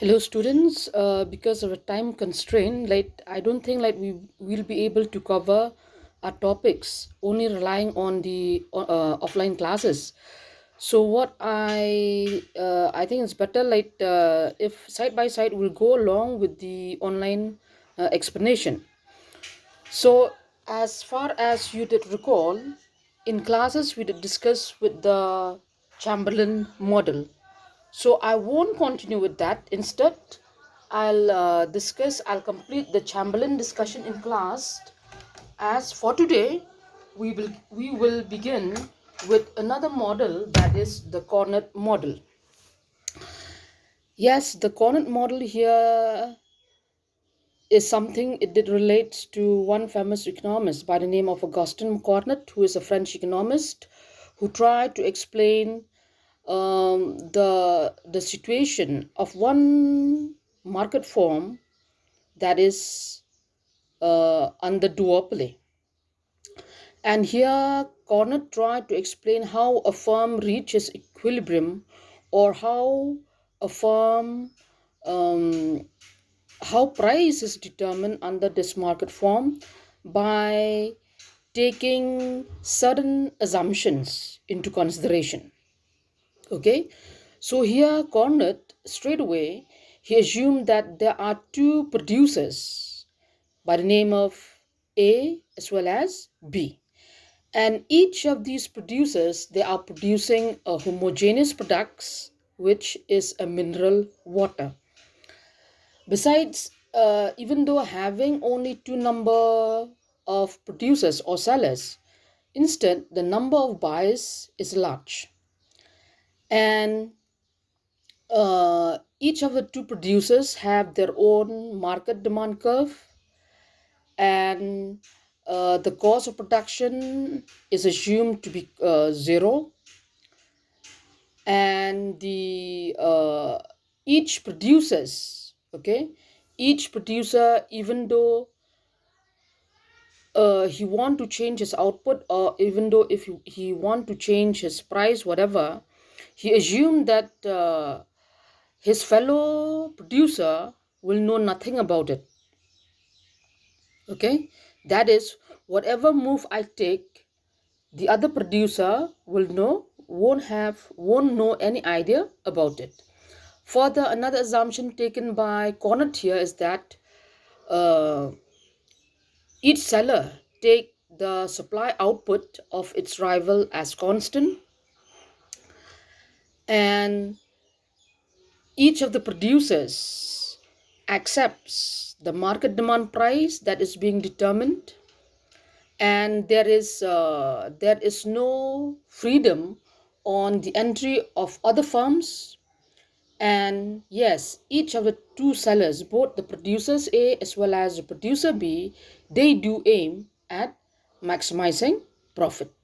Hello, students. Because of a time constraint, I don't think we will be able to cover our topics only relying on the offline classes. So I think it's better if side by side we'll go along with the online explanation. So as far as you did recall, in classes we did discuss with the Chamberlain model. So I won't continue with that. Instead, I'll complete the Chamberlain discussion in class. As for today, we will begin with another model, that is the Cournot model. Yes, the Cournot model here is something it did relates to one famous economist by the name of Augustin Cournot, who is a French economist who tried to explain the situation of one market form, that is under duopoly. And here Cornett tried to explain how a firm reaches equilibrium, or a firm um, how price is determined under this market form by taking certain assumptions into consideration. Okay, so here Cornett straight away he assumed that there are two producers by the name of A as well as B, and each of these producers they are producing a homogeneous products, which is a mineral water. Besides, even though having only two number of producers or sellers, instead the number of buyers is large, and each of the two producers have their own market demand curve, and the cost of production is assumed to be zero, and the each producers, okay, each producer, even though he want to change his output, or even though if he want to change his price, whatever, he assumed that his fellow producer will know nothing about it. Okay, that is, whatever move I take, the other producer won't know any idea about it. Further, another assumption taken by Cournot here is that uh, each seller take the supply output of its rival as constant, and each of the producers accepts the market demand price that is being determined, and there is no freedom on the entry of other firms. And yes, each of the two sellers, both the producers A as well as the producer B, they do aim at maximizing profit.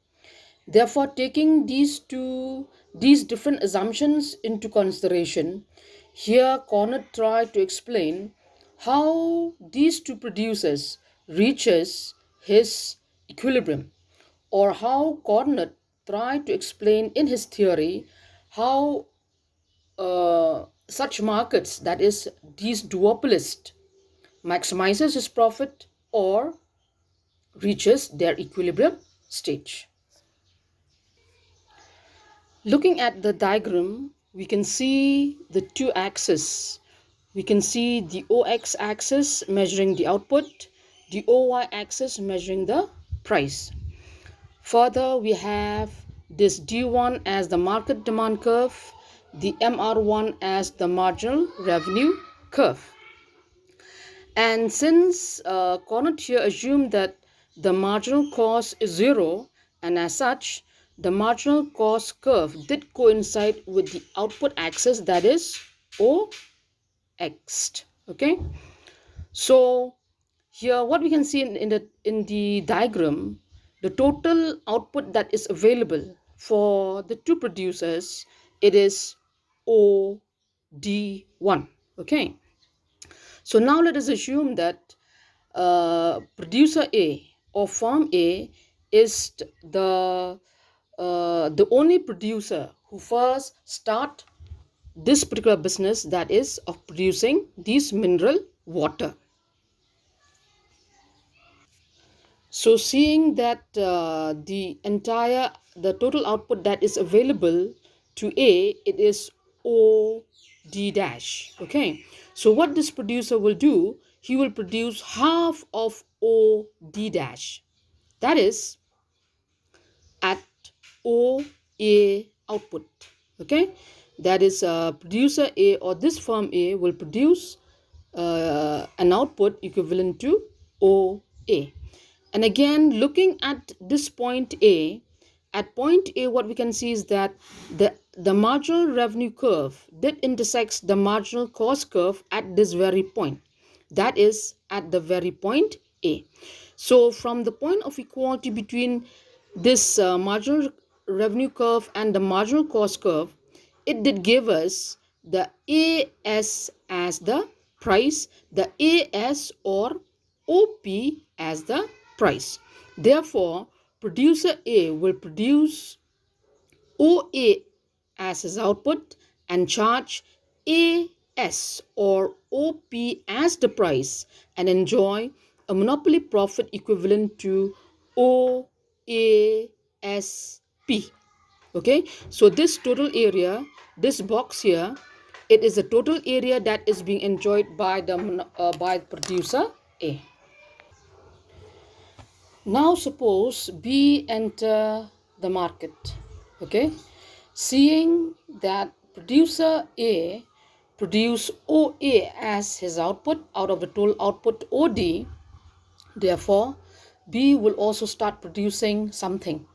Therefore, taking these different assumptions into consideration, here Cornett tried to explain how these two producers reaches his equilibrium, or how Cornett tried to explain in his theory how such markets, that is these duopolist, maximizes his profit or reaches their equilibrium stage. Looking at the diagram, we can see the two axes. We can see the OX axis measuring the output, the OY axis measuring the price. Further, we have this D1 as the market demand curve, the MR1 as the marginal revenue curve. And since Cournot here assumed that the marginal cost is zero, and as such, the marginal cost curve did coincide with the output axis, that is OX. Okay, so here what we can see in the diagram, the total output that is available for the two producers, it is OD1. Okay, so now let us assume that producer A or firm A is the only producer who first start this particular business, that is of producing these mineral water. So seeing that the total output that is available to A, it is O D dash. Okay. So what this producer will do, he will produce half of O D dash. That is at OA output. Okay. That is producer A or this firm A will produce an output equivalent to OA. And again, looking at this point A, at point A, what we can see is that the marginal revenue curve did intersects the marginal cost curve at this very point. That is at the very point A. So from the point of equality between this marginal revenue curve and the marginal cost curve, it did give us the AS as the price, the AS or OP as the price. Therefore, producer A will produce OA as his output and charge AS or OP as the price and enjoy a monopoly profit equivalent to OASP. Okay, so this total area, this box here, it is the total area that is being enjoyed by the by producer A. Now suppose B enter the market. Okay, seeing that producer A produce OA as his output out of the total output OD, therefore B will also start producing something.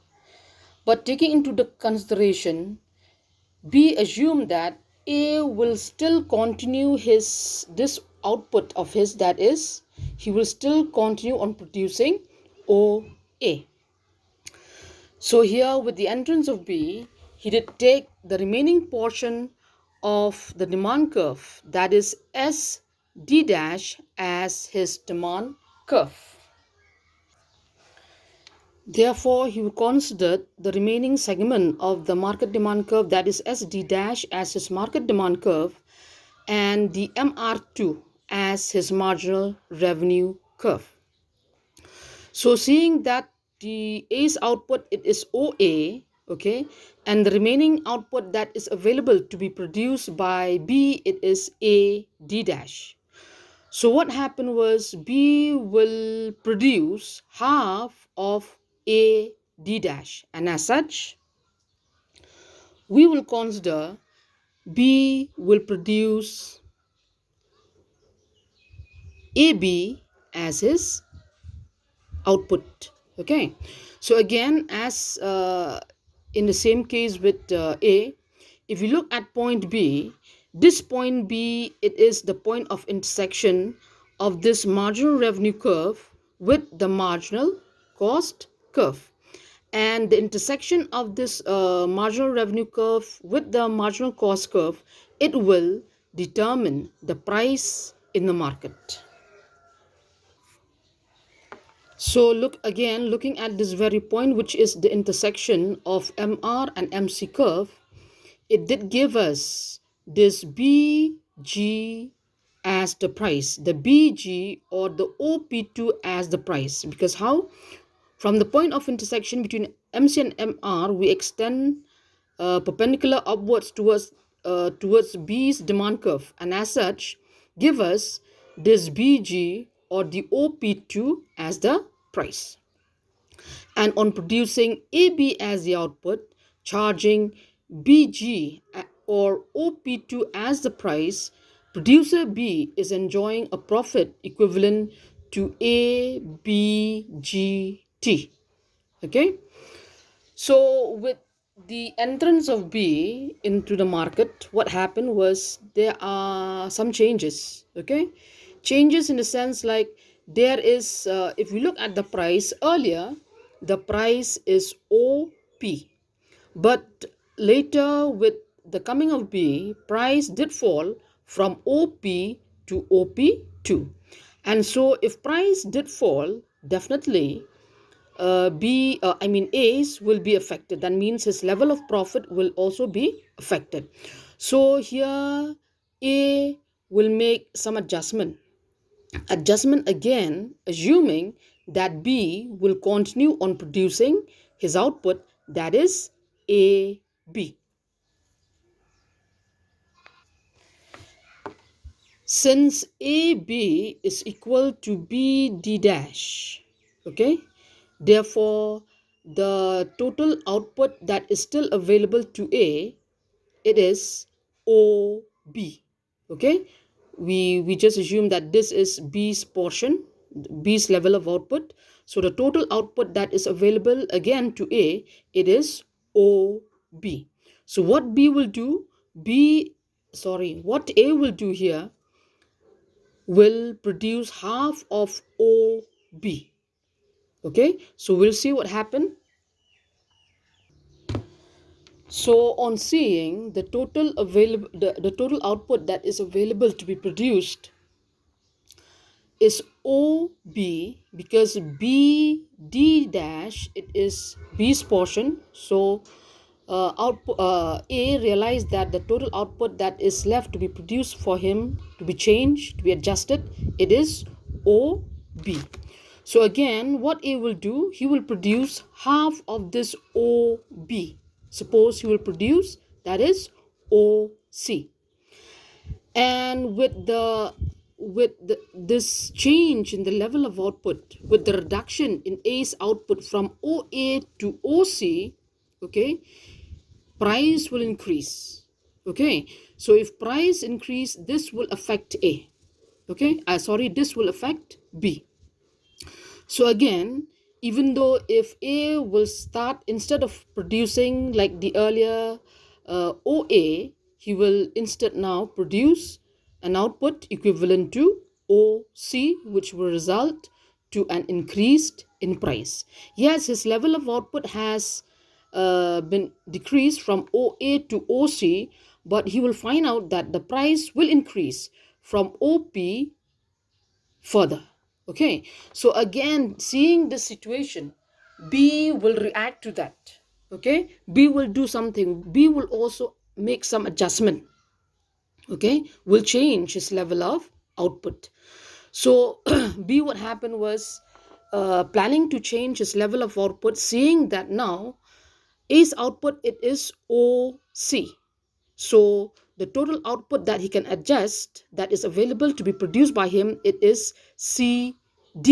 But taking into the consideration, B assume that A will still continue this output of his, that is, he will still continue on producing OA. So here with the entrance of B, he did take the remaining portion of the demand curve, that is S D dash, as his demand curve. Therefore, he will consider the remaining segment of the market demand curve, that is SD dash, as his market demand curve and the MR2 as his marginal revenue curve. So seeing that the A's output, it is OA, okay, and the remaining output that is available to be produced by B, it is A D dash. So what happened was B will produce half of A D dash, and as such, we will consider B will produce AB as his output. Okay, so again, as in the same case with A, if you look at point B, this point B, it is the point of intersection of this marginal revenue curve with the marginal cost curve, and the intersection of this marginal revenue curve with the marginal cost curve, it will determine the price in the market. So looking at this very point, which is the intersection of MR and MC curve, it did give us this BG as the price, the BG or the OP2 as the price. Because how? From the point of intersection between MC and MR, we extend perpendicular upwards towards B's demand curve, and as such, give us this BG or the OP2 as the price. And on producing AB as the output, charging BG or OP2 as the price, producer B is enjoying a profit equivalent to ABGT. Okay, so with the entrance of B into the market, what happened was there are some changes. Okay, changes in the sense like there is, if we look at the price earlier, the price is OP, but later with the coming of B, price did fall from OP to OP2, and so if price did fall, definitely A's will be affected. That means his level of profit will also be affected. So here A will make some adjustment again, assuming that B will continue on producing his output, that is AB. Since AB is equal to BD dash, okay, therefore the total output that is still available to A, it is OB. Okay, we just assume that this is B's portion, B's level of output. So the total output that is available again to A, it is OB. So what B will do, what A will do here will produce half of OB. Okay, so we'll see what happened. So on seeing the total output that is available to be produced is OB, because BD dash, it is B's portion. So A realized that the total output that is left to be produced for him, to be changed, to be adjusted, it is OB. So again, what A will do, he will produce half of this OB. Suppose he will produce, that is OC. And this change in the level of output, with the reduction in A's output from OA to OC, okay, price will increase. Okay, so if price increase, this will affect A. Okay, this will affect B. So again, even though if A will start, instead of producing like the earlier OA, he will instead now produce an output equivalent to OC, which will result to an increased in price. Yes, his level of output has been decreased from OA to OC, but he will find out that the price will increase from OP further. Okay, so again, seeing this situation, B will react to that. Okay, B will do something, B will also make some adjustment. Okay, will change his level of output. So B, what happened was, planning to change his level of output, seeing that now A's output, it is OC. So the total output that he can adjust, that is available to be produced by him, it is CD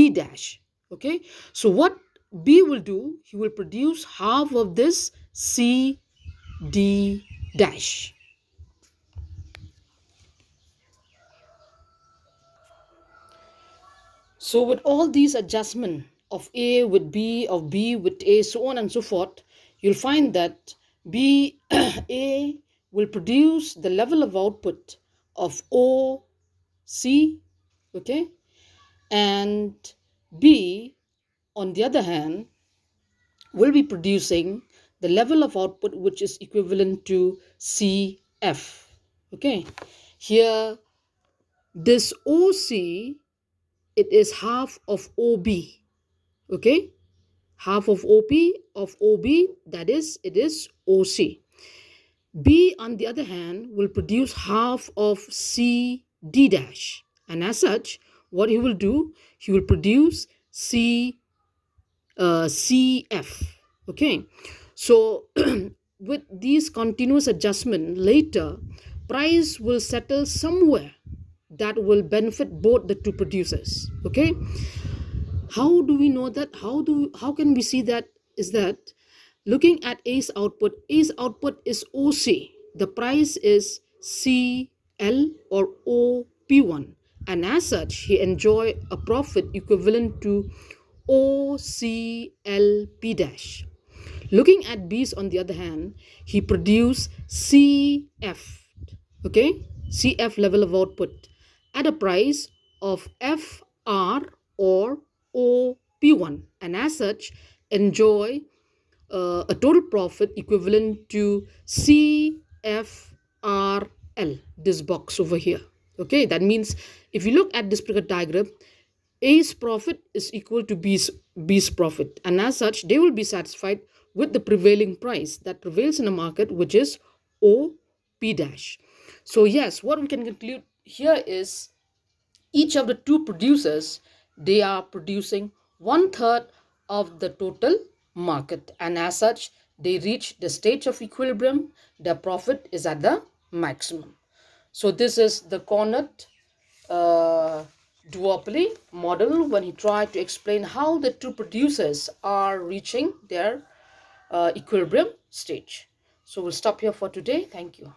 dash. Okay, so what B will do, he will produce half of this CD dash. So with all these adjustment of A with B, of B with A, so on and so forth, you'll find that B A will produce the level of output of OC, okay, and B, on the other hand, will be producing the level of output which is equivalent to CF. Okay, here this OC, it is half of OB. Okay, half of OB, that is, it is OC. B, on the other hand, will produce half of CD dash, and as such, what he will do, he will produce CF. Okay, so with these continuous adjustment, later price will settle somewhere that will benefit both the two producers. Okay, how do we know that, how can we see that, is that looking at A's output is OC, the price is CL or OP1, and as such he enjoy a profit equivalent to OCLP dash. Looking at B's, on the other hand, he produced CF, okay, CF level of output at a price of FR or OP1, and as such enjoy a total profit equivalent to CFRL, this box over here. Okay, that means if you look at this figure diagram, A's profit is equal to B's profit, and as such they will be satisfied with the prevailing price that prevails in the market, which is OP. P dash. So yes, what we can conclude here is each of the two producers, they are producing one third of the total market, and as such they reach the stage of equilibrium. Their profit is at the maximum. So this is the Cournot uh, duopoly model when he tried to explain how the two producers are reaching their equilibrium stage. So we'll stop here for today. Thank you.